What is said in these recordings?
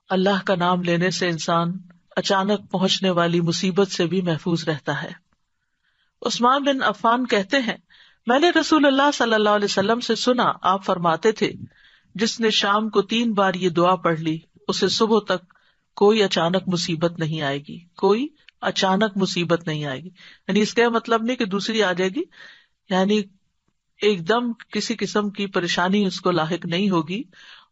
اللہ کا نام لینے سے انسان اچانک پہنچنے والی مصیبت سے بھی محفوظ رہتا ہے۔ عثمان بن عفان کہتے ہیں، میں نے رسول اللہ صلی اللہ علیہ وسلم سے سنا، آپ فرماتے تھے، جس نے شام کو 3 بار یہ دعا پڑھ لی اسے صبح تک کوئی اچانک مصیبت نہیں آئے گی، کوئی اچانک مصیبت نہیں آئے گی۔ یعنی اس کا مطلب نہیں کہ دوسری آ جائے گی، یعنی ایک دم کسی قسم کی پریشانی اس کو لاحق نہیں ہوگی۔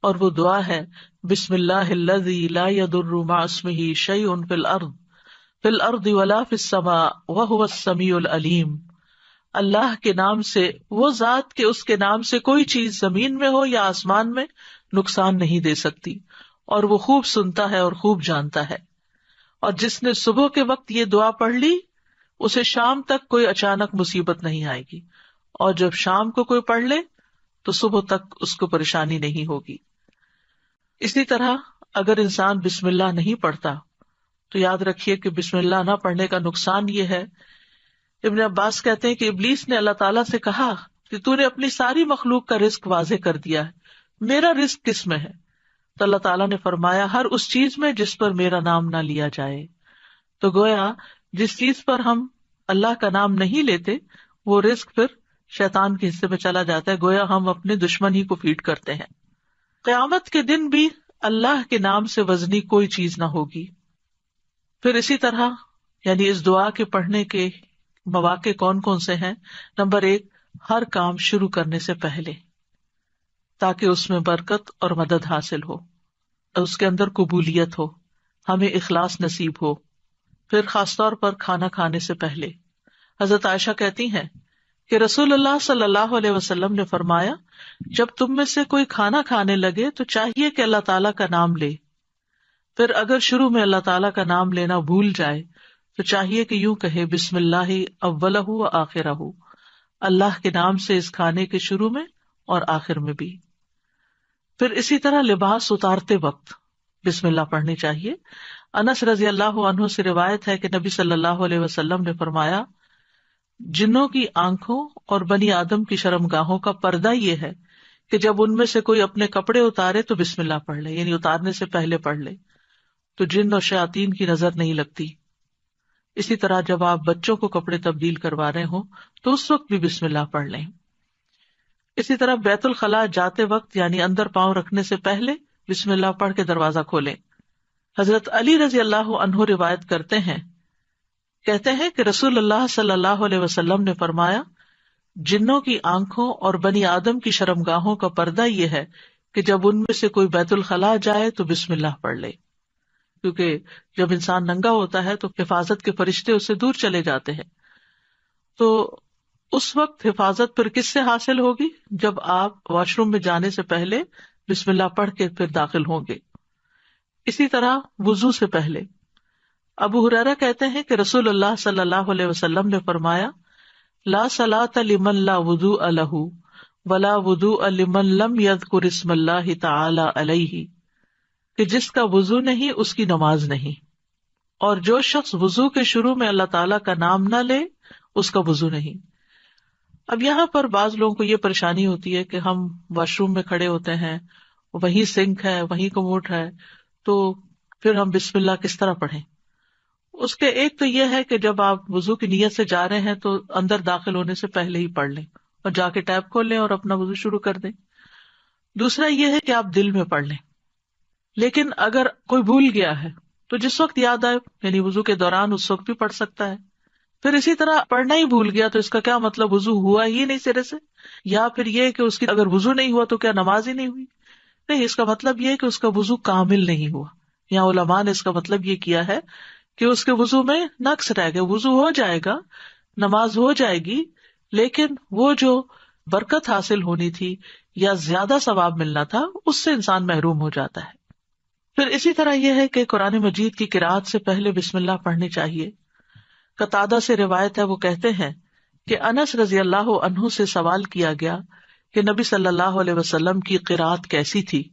اور وہ دعا ہے، بسم اللہ الذی لا یضر مع اسمہ شیء فی الارض ولا فی السماء وہو السمیع العلیم۔ اللہ کے نام سے، وہ ذات کہ اس کے نام سے کوئی چیز زمین میں ہو یا آسمان میں نقصان نہیں دے سکتی، اور وہ خوب سنتا ہے اور خوب جانتا ہے۔ اور جس نے صبح کے وقت یہ دعا پڑھ لی اسے شام تک کوئی اچانک مصیبت نہیں آئے گی، اور جب شام کو کوئی پڑھ لے تو صبح تک اس کو پریشانی نہیں ہوگی۔ اسی طرح اگر انسان بسم اللہ نہیں پڑھتا تو یاد رکھیے کہ بسم اللہ نہ پڑھنے کا نقصان یہ ہے، ابن عباس کہتے ہیں کہ ابلیس نے اللہ تعالیٰ سے کہا کہ تو نے اپنی ساری مخلوق کا رزق واضح کر دیا ہے، میرا رزق کس میں ہے؟ تو اللہ تعالیٰ نے فرمایا، ہر اس چیز میں جس پر میرا نام نہ لیا جائے۔ تو گویا جس چیز پر ہم اللہ کا نام نہیں لیتے وہ رزق پھر شیطان کے حصے میں چلا جاتا ہے، گویا ہم اپنے دشمن ہی کو فیڈ کرتے ہیں۔ قیامت کے دن بھی اللہ کے نام سے وزنی کوئی چیز نہ ہوگی۔ پھر اسی طرح یعنی اس دعا کے پڑھنے کے مواقع کون کون سے ہیں؟ نمبر 1، ہر کام شروع کرنے سے پہلے، تاکہ اس میں برکت اور مدد حاصل ہو، اس کے اندر قبولیت ہو، ہمیں اخلاص نصیب ہو۔ پھر خاص طور پر کھانا کھانے سے پہلے، حضرت عائشہ کہتی ہیں کہ رسول اللہ صلی اللہ علیہ وسلم نے فرمایا، جب تم میں سے کوئی کھانا کھانے لگے تو چاہیے کہ اللہ تعالیٰ کا نام لے، پھر اگر شروع میں اللہ تعالیٰ کا نام لینا بھول جائے تو چاہیے کہ یوں کہے، بسم اللہ اولہ و آخرہ، اللہ کے نام سے اس کھانے کے شروع میں اور آخر میں بھی۔ پھر اسی طرح لباس اتارتے وقت بسم اللہ پڑھنی چاہیے۔ انس رضی اللہ عنہ سے روایت ہے کہ نبی صلی اللہ علیہ وسلم نے فرمایا، جنوں کی آنکھوں اور بنی آدم کی شرمگاہوں کا پردہ یہ ہے کہ جب ان میں سے کوئی اپنے کپڑے اتارے تو بسم اللہ پڑھ لے، یعنی اتارنے سے پہلے پڑھ لے، تو جن اور شیاطین کی نظر نہیں لگتی۔ اسی طرح جب آپ بچوں کو کپڑے تبدیل کروا رہے ہوں تو اس وقت بھی بسم اللہ پڑھ لیں۔ اسی طرح بیت الخلاء جاتے وقت یعنی اندر پاؤں رکھنے سے پہلے بسم اللہ پڑھ کے دروازہ کھولیں۔ حضرت علی رضی اللہ عنہ روایت کرتے ہیں، کہتے ہیں کہ رسول اللہ صلی اللہ علیہ وسلم نے فرمایا، جنوں کی آنکھوں اور بنی آدم کی شرمگاہوں کا پردہ یہ ہے کہ جب ان میں سے کوئی بیت الخلاء جائے تو بسم اللہ پڑھ لے، کیونکہ جب انسان ننگا ہوتا ہے تو حفاظت کے فرشتے اس سے دور چلے جاتے ہیں۔ تو اس وقت حفاظت پھر کس سے حاصل ہوگی؟ جب آپ واش روم میں جانے سے پہلے بسم اللہ پڑھ کے پھر داخل ہوں گے۔ اسی طرح وضو سے پہلے، ابو ہریرہ کہتے ہیں کہ رسول اللہ صلی اللہ علیہ وسلم نے فرمایا، لا صلاۃ لمن لا وضوء لہ ولا وضوء لمن لم یذکر اسم اللہ تعالی علیہ، کہ جس کا وضو نہیں اس کی نماز نہیں، اور جو شخص وضو کے شروع میں اللہ تعالیٰ کا نام نہ لے اس کا وضو نہیں۔ اب یہاں پر بعض لوگوں کو یہ پریشانی ہوتی ہے کہ ہم واش روم میں کھڑے ہوتے ہیں، وہیں سنک ہے، وہیں کموڈ ہے، تو پھر ہم بسم اللہ کس طرح پڑھیں؟ اس کے ایک تو یہ ہے کہ جب آپ وضو کی نیت سے جا رہے ہیں تو اندر داخل ہونے سے پہلے ہی پڑھ لیں اور جا کے ٹیپ کھول لیں اور اپنا وضو شروع کر دیں۔ دوسرا یہ ہے کہ آپ دل میں پڑھ لیں، لیکن اگر کوئی بھول گیا ہے تو جس وقت یاد آئے، یعنی وضو کے دوران اس وقت بھی پڑھ سکتا ہے۔ پھر اسی طرح پڑھنا ہی بھول گیا تو اس کا کیا مطلب؟ وضو ہوا ہی نہیں سرے سے، یا پھر یہ کہ اس کی اگر وضو نہیں ہوا تو کیا نماز ہی نہیں ہوئی؟ نہیں، اس کا مطلب یہ ہے کہ اس کا وضو کامل نہیں ہوا۔ یہاں علماء نے اس کا مطلب یہ کیا ہے کہ اس کے وضو میں نقص رہ گیا، وضو ہو جائے گا، نماز ہو جائے گی، لیکن وہ جو برکت حاصل ہونی تھی یا زیادہ ثواب ملنا تھا اس سے انسان محروم ہو جاتا ہے۔ پھر اسی طرح یہ ہے کہ قرآن مجید کی قرأت سے پہلے بسم اللہ پڑھنی چاہیے۔ قتادہ سے روایت ہے، وہ کہتے ہیں کہ انس رضی اللہ عنہ سے سوال کیا گیا کہ نبی صلی اللہ علیہ وسلم کی قرأت کیسی تھی،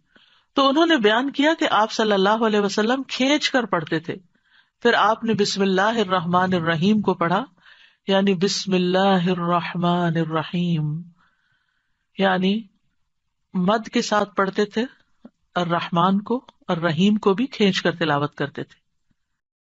تو انہوں نے بیان کیا کہ آپ صلی اللہ علیہ وسلم کھینچ کر پڑھتے تھے، پھر آپ نے بسم اللہ الرحمن الرحیم کو پڑھا، یعنی بسم اللہ الرحمن الرحیم، یعنی مد کے ساتھ پڑھتے تھے، الرحمان کو اور رحیم کو بھی کھینچ کر تلاوت کرتے تھے.